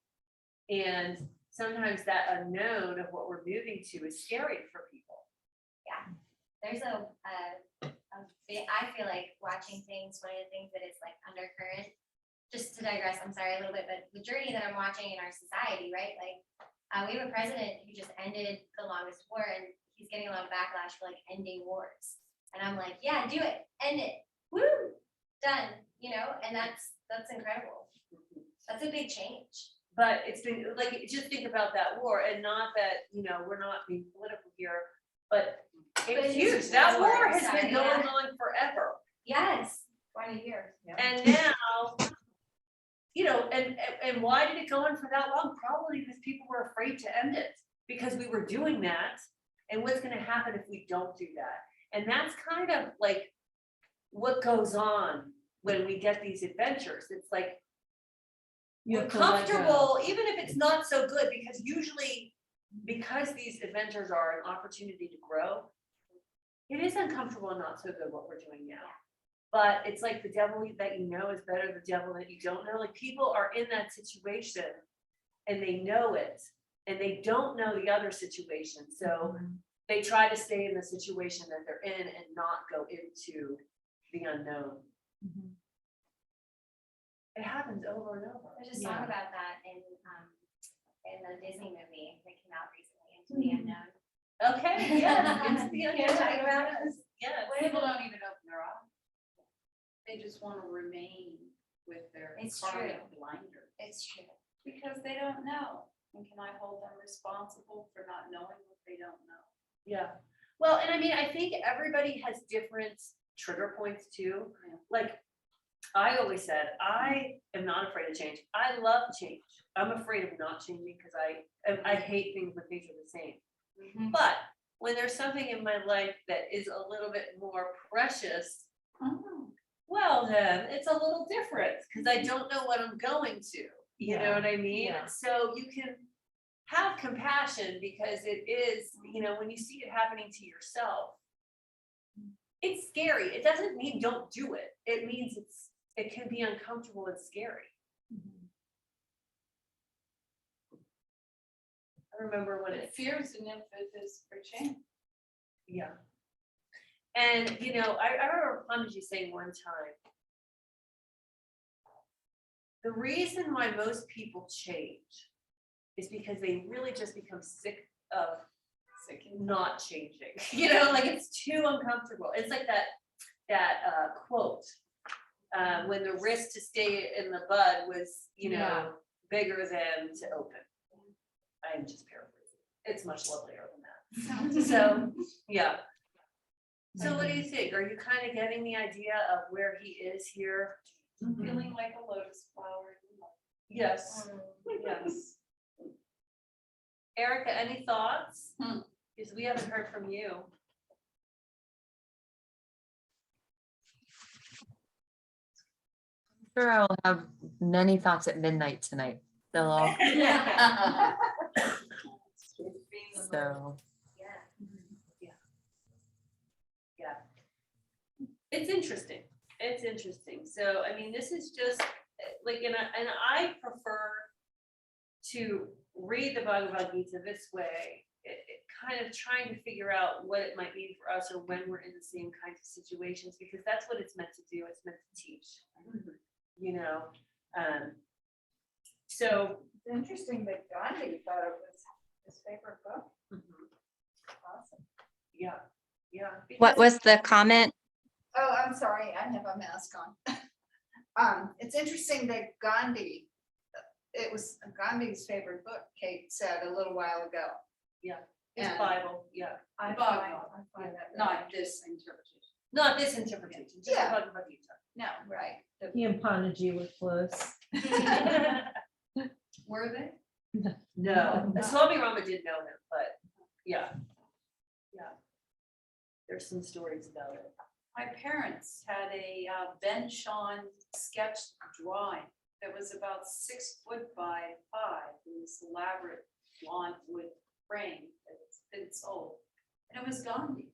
And sometimes that unknown of what we're moving to is scary for people. There's a bit, I feel like watching things, one of the things that is like undercurrent just to digress, I'm sorry, a little bit, but the journey that I'm watching in our society, right? Like, we have a president who just ended the longest war and he's getting a lot of backlash for like ending wars. And I'm like, yeah, do it, end it, woo, done, you know, and that's incredible. That's a big change. But it's been, like, just think about that war, and not that, you know, we're not being political here, but it's huge. That war has been going on forever. Yes, 20 years. And now, you know, and why did it go on for that long? Probably because people were afraid to end it, because we were doing that. And what's gonna happen if we don't do that? And that's kind of like what goes on when we get these adventures. It's like, You we're have to let go. comfortable, even if it's not so good, because usually, because these adventures are an opportunity to grow, it is uncomfortable and not so good what we're doing now. But it's like the devil that you know is better than the devil that you don't know. Like, people are in that situation and they know it, and they don't know the other situation. So they try to stay in the situation that they're in and not go into the unknown. It happens over and over. There's a song about that in the Disney movie that came out recently, Into the Unknown. Okay, yeah, into the You know what I'm talking about? Yes. People don't even open their eyes. They just want to remain with their It's karmic true. blinders. It's true. Because they don't know. And can I hold them responsible for not knowing what they don't know? Yeah, well, and I mean, I think everybody has different trigger points too. Yeah. Like, I always said, I am not afraid of change. I love change. I'm afraid of not changing because I hate things when things are the same. But when there's something in my life that is a little bit more precious, well, then it's a little different because I don't know what I'm going to. You know what I mean? Yeah. So you can have compassion because it is, you know, when you see it happening to yourself, it's scary. It doesn't mean don't do it. It means it can be uncomfortable and scary. I remember when it, Fear is an impetus for change. yeah. And, you know, I remember Punji saying one time, the reason why most people change is because they really just become sick of not changing. You know, like, it's too uncomfortable. It's like that quote, when the risk to stay in the bud was, you know, bigger than to open. I am just paraphrasing. It's much lovelier than that. So, yeah. So what do you think? Are you kind of getting the idea of where he is here? Feeling like a lotus flower. Yes. Yes. Erica, any thoughts? Because we haven't heard from you. Sure, I'll have many thoughts at midnight tonight. They'll all, so, Yeah. It's interesting. It's interesting. So, I mean, this is just like, and I prefer to read the Bhagavad Gita this way, it kind of trying to figure out what it might mean for us or when we're in the same kinds of situations, because that's what it's meant to do. It's meant to teach, you know? So. It's interesting that Gandhi thought it was his favorite book. Awesome. Yeah, yeah. What was the comment? Oh, I'm sorry, I have a mask on. It's interesting that Gandhi, it was Gandhi's favorite book, Kate said a little while ago. Yeah, his And- Bible, yeah. I Bhagavad, find that. not this interpretation. Not this interpretation, just the Yeah. Bhagavad Gita. No, right. He and Panaji were close. Were they? No, Swami Rama did know him, but yeah. Yeah. There's some stories about it. My parents had a Ben Shahn sketched drawing that was about 6 foot by 5 in this elaborate blonde wood frame that's been sold. And it was Gandhi.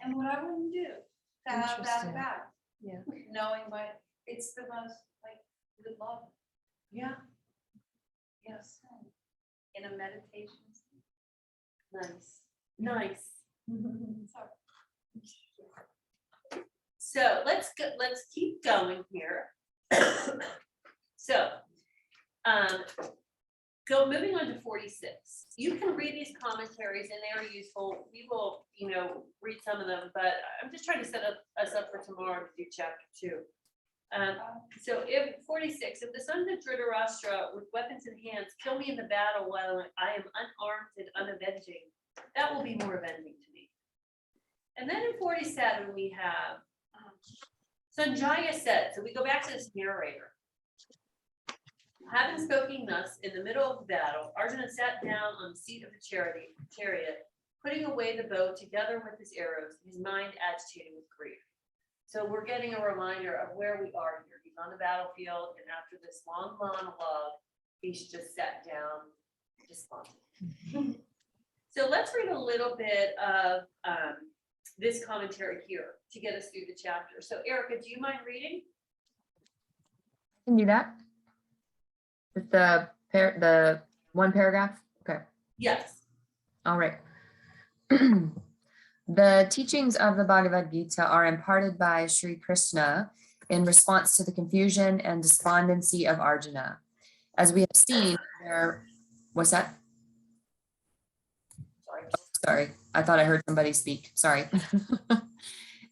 And what I wouldn't do to have that Interesting. back. Yeah. Knowing what, it's the most, like, good love. Yeah. Yes, In a meditation. nice, nice. Sorry. So let's keep going here. So, moving on to 46. You can read these commentaries and they are useful. We will, read some of them, but I'm just trying to set us up for tomorrow to do chapter 2. So if 46, if the sons of Dhritarashtra with weapons in hands kill me in the battle while I am unarmed and unavenging, that will be more avenging to me. And then in 47, we have Sanjaya said, so we go back to this narrator. Having spoken thus in the middle of the battle, Arjuna sat down on the seat of the chariot, putting away the bow together with his arrows, his mind agitated with grief. So we're getting a reminder of where we are here. He's on the battlefield, and after this long monologue, he's just sat down, despondent. So let's read a little bit of this commentary here to get us through the chapter. So Erica, do you mind reading? I can do that. With the one paragraph? Okay. Yes. All right. The teachings of the Bhagavad Gita are imparted by Sri Krishna in response to the confusion and despondency of Arjuna. As we have seen, what's that? Sorry, I thought I heard somebody speak. Sorry.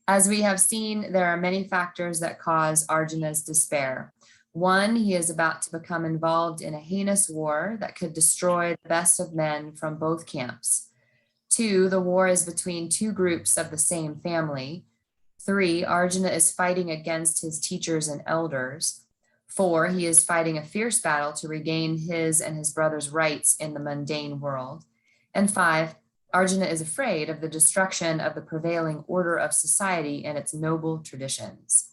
As we have seen, there are many factors that cause Arjuna's despair. One, he is about to become involved in a heinous war that could destroy the best of men from both camps. 2, the war is between 2 groups of the same family. 3, Arjuna is fighting against his teachers and elders. 4, he is fighting a fierce battle to regain his and his brother's rights in the mundane world. And 5, Arjuna is afraid of the destruction of the prevailing order of society and its noble traditions.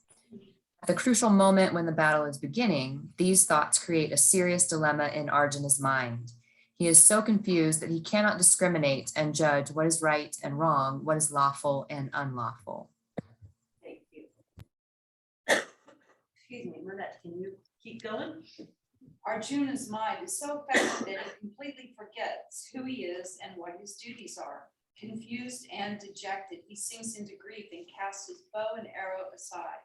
At the crucial moment when the battle is beginning, these thoughts create a serious dilemma in Arjuna's mind. He is so confused that he cannot discriminate and judge what is right and wrong, what is lawful and unlawful. Thank you. Excuse me, Lynette, can you keep going? Arjuna's mind is so affected that he completely forgets who he is and what his duties are. Confused and dejected, he sinks into grief and casts his bow and arrow aside.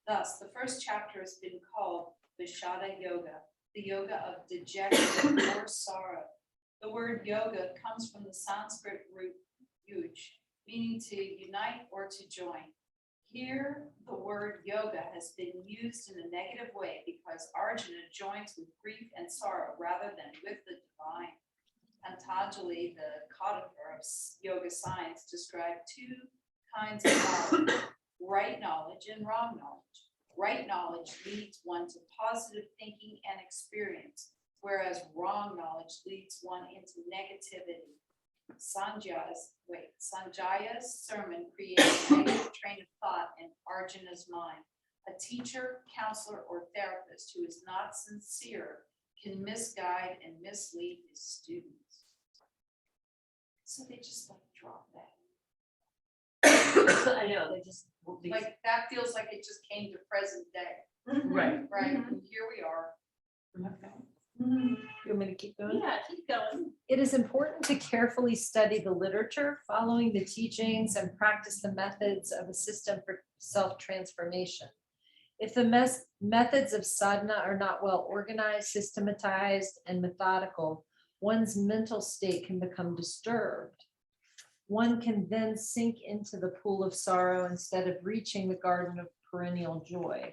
Thus, the first chapter has been called Vishada Yoga, the yoga of dejection or sorrow. The word yoga comes from the Sanskrit root yuj, meaning to unite or to join. Here, the word yoga has been used in a negative way because Arjuna joins with grief and sorrow rather than with the divine. Patanjali, the codifer of yoga science, described 2 kinds of knowledge, right knowledge and wrong knowledge. Right knowledge leads one to positive thinking and experience, whereas wrong knowledge leads one into negativity. Sanjaya's sermon created a negative train of thought in Arjuna's mind. A teacher, counselor, or therapist who is not sincere can misguide and mislead his students. So they just drop that. I know, they just. Like that feels like it just came to present day. Right. Right, here we are. You want me to keep going? Yeah, keep going. It is important to carefully study the literature, following the teachings, and practice the methods of a system for self-transformation. If the methods of sadhana are not well organized, systematized, and methodical, one's mental state can become disturbed. One can then sink into the pool of sorrow instead of reaching the garden of perennial joy.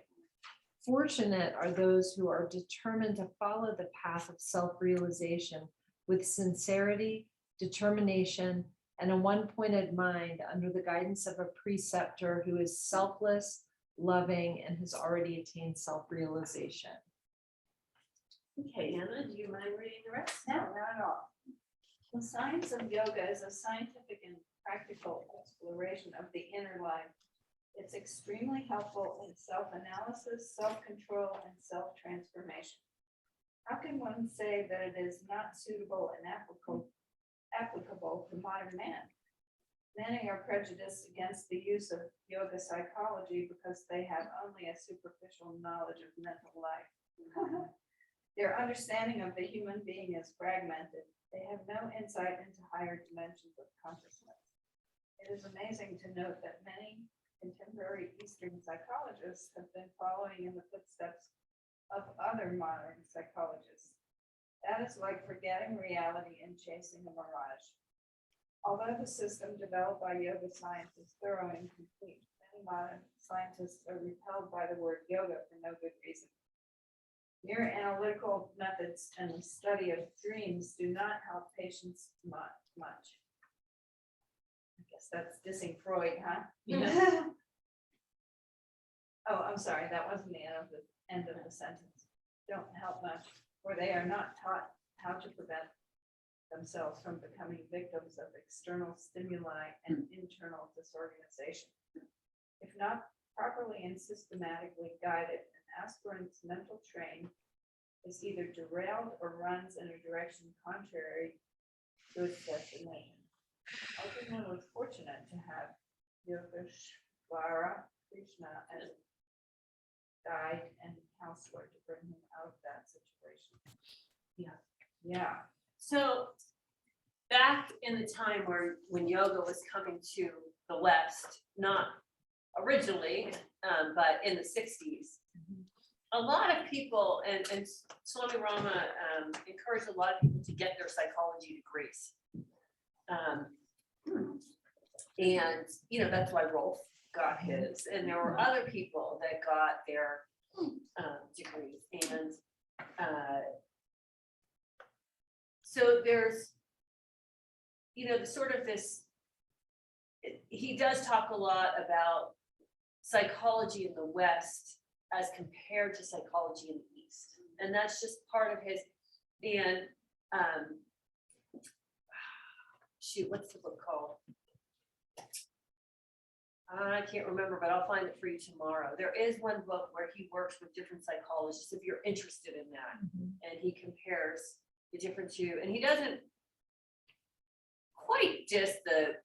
Fortunate are those who are determined to follow the path of self-realization with sincerity, determination, and a one-pointed mind under the guidance of a preceptor who is selfless, loving, and has already attained self-realization. Okay, Anna, do you mind reading the rest? No, not at all. The science of yoga is a scientific and practical exploration of the inner life. It's extremely helpful in self-analysis, self-control, and self-transformation. How can one say that it is not suitable and applicable to modern man? Many are prejudiced against the use of yoga psychology because they have only a superficial knowledge of mental life. Their understanding of the human being is fragmented. They have no insight into higher dimensions of consciousness. It is amazing to note that many contemporary Eastern psychologists have been following in the footsteps of other modern psychologists. That is like forgetting reality and chasing a mirage. Although the system developed by yoga science is thorough and complete, many modern scientists are repelled by the word yoga for no good reason. Mere analytical methods and the study of dreams do not help patients much. I guess that's dissing Freud, huh? Oh, I'm sorry, that wasn't the end of the sentence. Don't help much, for they are not taught how to prevent themselves from becoming victims of external stimuli and internal disorganization. If not properly and systematically guided, an aspirant's mental train is either derailed or runs in a direction contrary to its destination. Arjuna was fortunate to have Yogeshvara Krishna as guide and counselor to bring him out of that situation. Yeah. So back in the time when yoga was coming to the West, not originally, but in the 60s, a lot of people, and Swami Rama encouraged a lot of people to get their psychology degrees. And, you know, that's why Rolf got his, and there were other people that got their degrees. And so there's, you know, the sort of this, he does talk a lot about psychology in the West as compared to psychology in the East. And that's just part of his, and shoot, what's the book called? I can't remember, but I'll find it for you tomorrow. There is one book where he works with different psychologists, if you're interested in that. And he compares the different two, and he doesn't quite diss the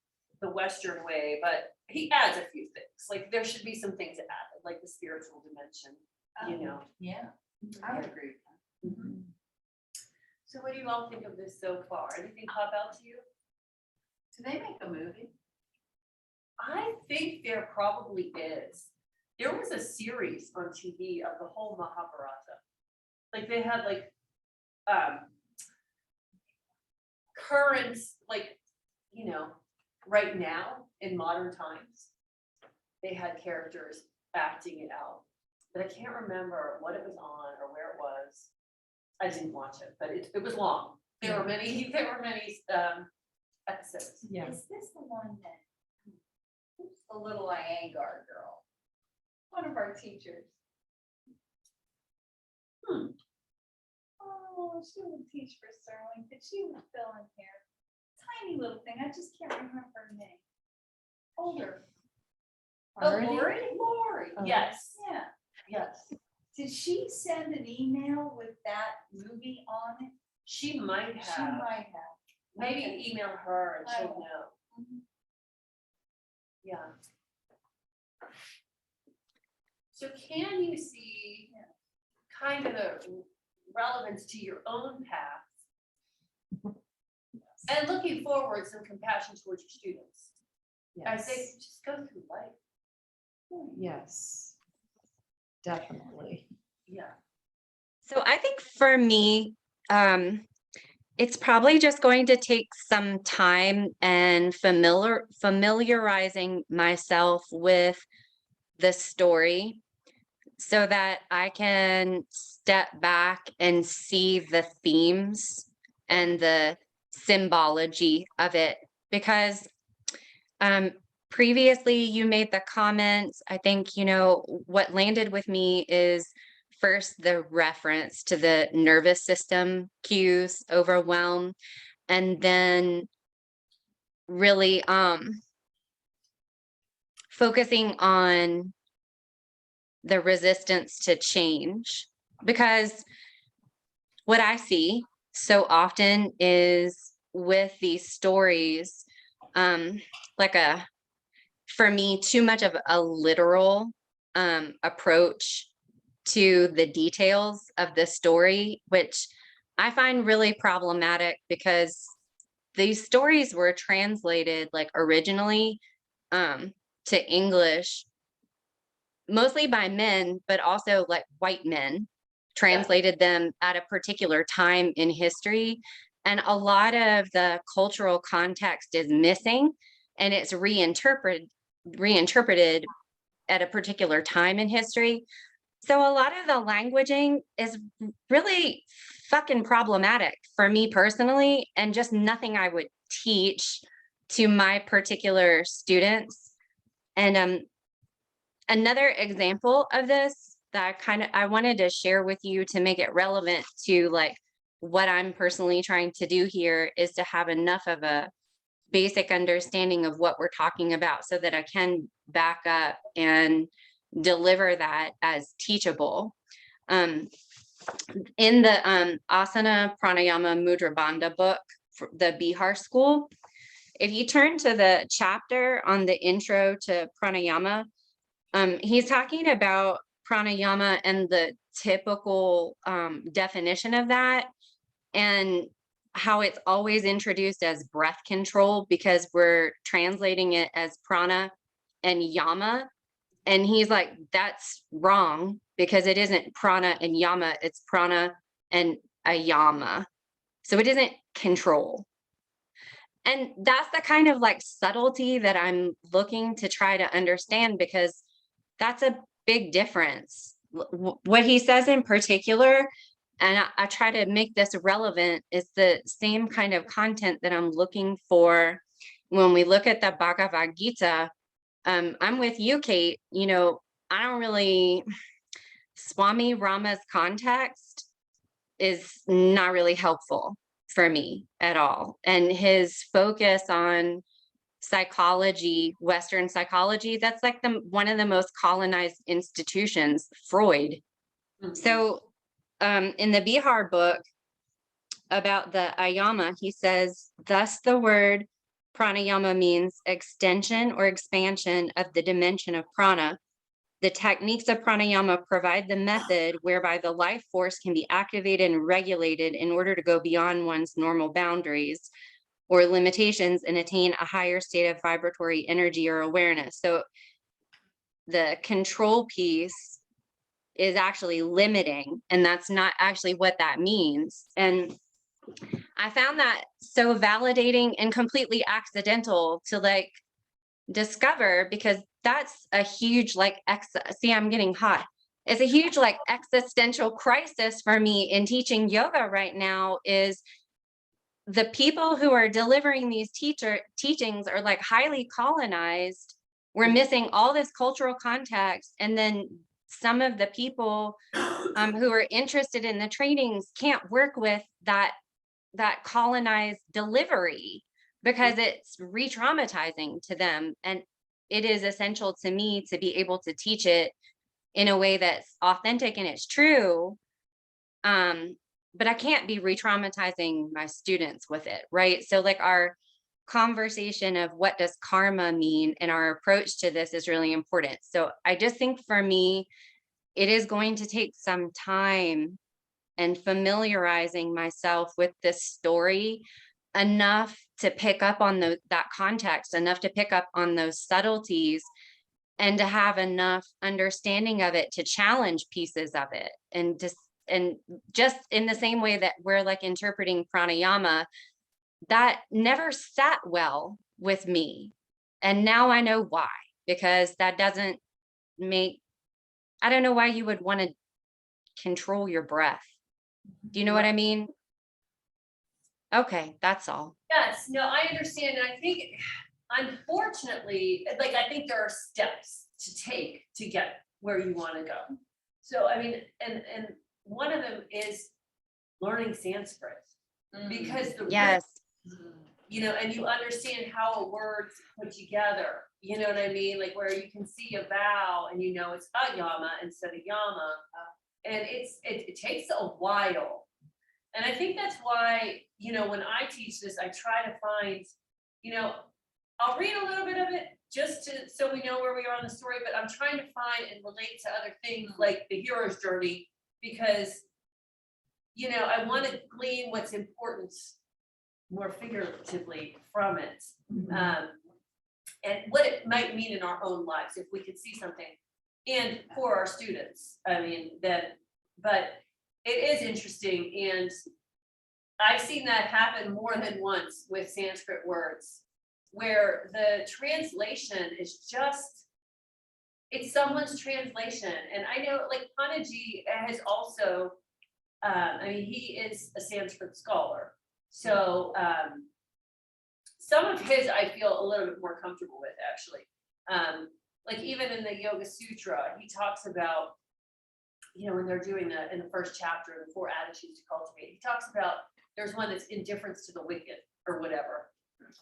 Western way, but he adds a few things. Like there should be some things added, like the spiritual dimension, you know. Yeah, I would agree with that. So what do you all think of this so far? Anything pop out to you? Do they make a movie? I think there probably is. There was a series on TV of the whole Mahabharata. Like they had like current, like, you know, right now in modern times, they had characters acting it out. But I can't remember what it was on or where it was. I didn't watch it, but it was long. There were many episodes. Yeah. Is this the one that, who's the little Iyengar girl? One of our teachers. Oh, she would teach for Sterling, but she would fill in hair. Tiny little thing, I just can't remember her name. Older. Oh, Already? Lori. Oh. Yes, Yeah. yes. Did she send an email with that movie on it? She might She have. might have. Maybe Okay. email her and I she'll will. know. Mhm. Yeah. So can you see kind of the relevance to your own path? And looking forward, some compassion towards your students. I say, just go through life. Yes, definitely. Yeah. So I think for me, it's probably just going to take some time and familiarizing myself with the story so that I can step back and see the themes and the symbology of it. Because previously you made the comments, I think, you know, what landed with me is first the reference to the nervous system cues, overwhelm, and then really focusing on the resistance to change. Because what I see so often is with these stories, like for me, too much of a literal approach to the details of the story, which I find really problematic because these stories were translated like originally to English, mostly by men, but also like white men. translated them at a particular time in history. And a lot of the cultural context is missing, and it's reinterpreted at a particular time in history. So a lot of the languaging is really fucking problematic for me personally, and just nothing I would teach to my particular students. And another example of this that I wanted to share with you to make it relevant to like what I'm personally trying to do here is to have enough of a basic understanding of what we're talking about so that I can back up and deliver that as teachable. In the Asana Pranayama Mudra Bandha book, the Bihar school, if you turn to the chapter on the intro to pranayama, he's talking about pranayama and the typical definition of that, and how it's always introduced as breath control because we're translating it as prana and yama. And he's like, that's wrong because it isn't prana and yama, it's prana and ayama. So it isn't control. And that's the kind of like subtlety that I'm looking to try to understand, because that's a big difference. What he says in particular, and I try to make this relevant, is the same kind of content that I'm looking for when we look at the Bhagavad Gita. I'm with you, Kate. You know, I don't really, Swami Rama's context is not really helpful for me at all. And his focus on psychology, Western psychology, that's like one of the most colonized institutions, Freud. So in the Bihar book about the ayama, he says, thus the word pranayama means extension or expansion of the dimension of prana. The techniques of pranayama provide the method whereby the life force can be activated and regulated in order to go beyond one's normal boundaries or limitations and attain a higher state of vibratory energy or awareness. So the control piece is actually limiting, and that's not actually what that means. And I found that so validating and completely accidental to like discover, because that's a huge like see, I'm getting hot. It's a huge like existential crisis for me in teaching yoga right now, is the people who are delivering these teachings are like highly colonized. We're missing all this cultural context, and then some of the people who are interested in the trainings can't work with that colonized delivery because it's re-traumatizing to them. And it is essential to me to be able to teach it in a way that's authentic and it's true. But I can't be re-traumatizing my students with it, right? So like our conversation of what does karma mean and our approach to this is really important. So I just think for me, it is going to take some time and familiarizing myself with this story enough to pick up on that context, enough to pick up on those subtleties, and to have enough understanding of it to challenge pieces of it. And just in the same way that we're like interpreting pranayama, that never sat well with me. And now I know why, because that doesn't make, I don't know why you would want to control your breath. Do you know what I mean? Okay, that's all. Yes, no, I understand. And I think, unfortunately, like, I think there are steps to take to get where you want to go. So, I mean, and one of them is learning Sanskrit, because the Yes. you know, and you understand how a word's put together. You know what I mean? Like where you can see a vowel and you know it's ayama instead of yama. And it takes a while. And I think that's why, you know, when I teach this, I try to find, you know, I'll read a little bit of it just so we know where we are on the story, but I'm trying to find and relate to other things like the hero's journey, because, you know, I want to glean what's important more figuratively from it. And what it might mean in our own lives, if we could see something, and for our students, I mean, but it is interesting, and I've seen that happen more than once with Sanskrit words, where the translation is just, it's someone's translation. And I know like Panaji has also, I mean, he is a Sanskrit scholar. So some of his I feel a little bit more comfortable with, actually. Like even in the Yoga Sutra, he talks about, you know, when they're doing in the first chapter, the 4 attitudes to cultivate, he talks about there's one that's indifference to the wicked or whatever.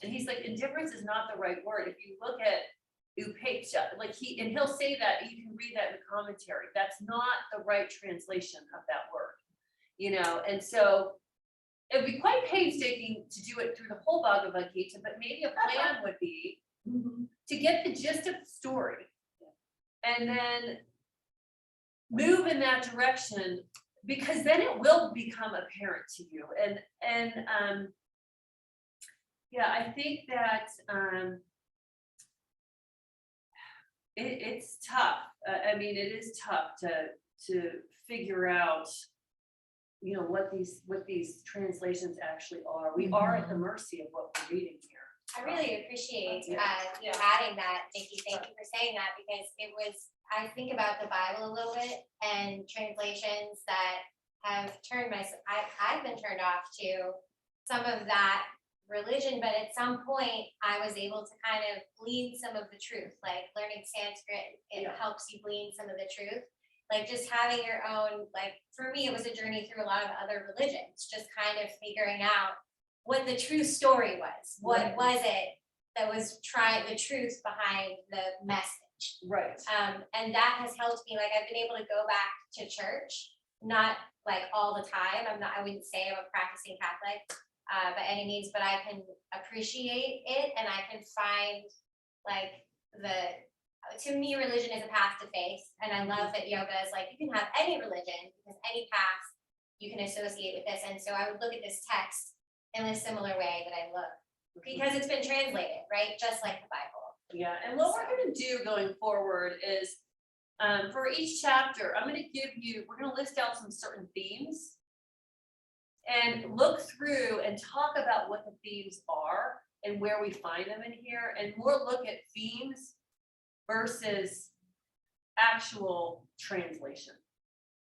And he's like, indifference is not the right word. If you look at upeksha, like he'll say that, you can read that in the commentary. That's not the right translation of that word, you know? And so it'd be quite painstaking to do it through the whole Bhagavad Gita, but maybe a plan would be to get the gist of the story and then move in that direction, because then it will become apparent to you. And yeah, I think that it's tough. I mean, it is tough to figure out, you know, what these translations actually are. We are at the mercy of what we're reading here. I really appreciate, Yeah. you adding that, Nikki. Thank you for saying that, because it was, I think about the Bible a little bit and translations that have turned I've been turned off to some of that religion, but at some point I was able to kind of glean some of the truth, like learning Sanskrit, it helps you glean some of the truth. Like just having your own, like for me, it was a journey through a lot of other religions, just kind of figuring out what the true story was. What was it that was the truth behind the message? Right. And that has helped me. Like I've been able to go back to church, not like all the time. I wouldn't say I'm a practicing Catholic by any means, but I can appreciate it, and I can find like to me, religion is a path to faith. And I love that yoga is like, you can have any religion, because any path you can associate with this. And so I would look at this text in a similar way that I look, because it's been translated, right? Just like the Bible. Yeah, and what we're gonna do going forward is, for each chapter, we're gonna list out some certain themes and look through and talk about what the themes are and where we find them in here, and more look at themes versus actual translation.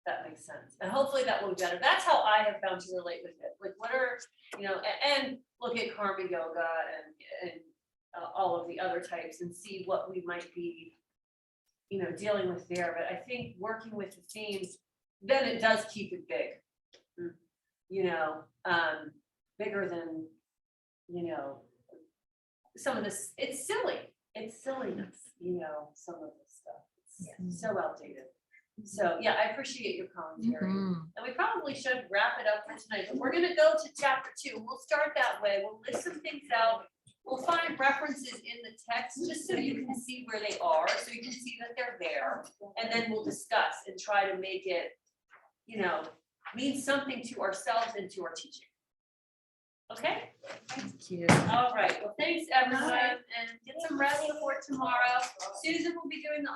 That makes sense. And hopefully that will be better. That's how I have found to relate with it. Like what are, you know, and look at karma yoga and all of the other types and see what we might be, you know, dealing with there. But I think working with the themes, then it does keep it big, you know, bigger than, you know, some of this, it's silliness, you know, some of this stuff. It's so outdated. So yeah, I appreciate your commentary. And we probably should wrap it up for tonight, but we're gonna go to chapter 2. We'll start that way. We'll list some things out. We'll find references in the text just so you can see where they are, so you can see that they're there. And then we'll discuss and try to make it, you know, mean something to ourselves and to our teaching. Okay? Thank you. All right. Well, thanks everyone, and get some rest before tomorrow. Susan will be doing the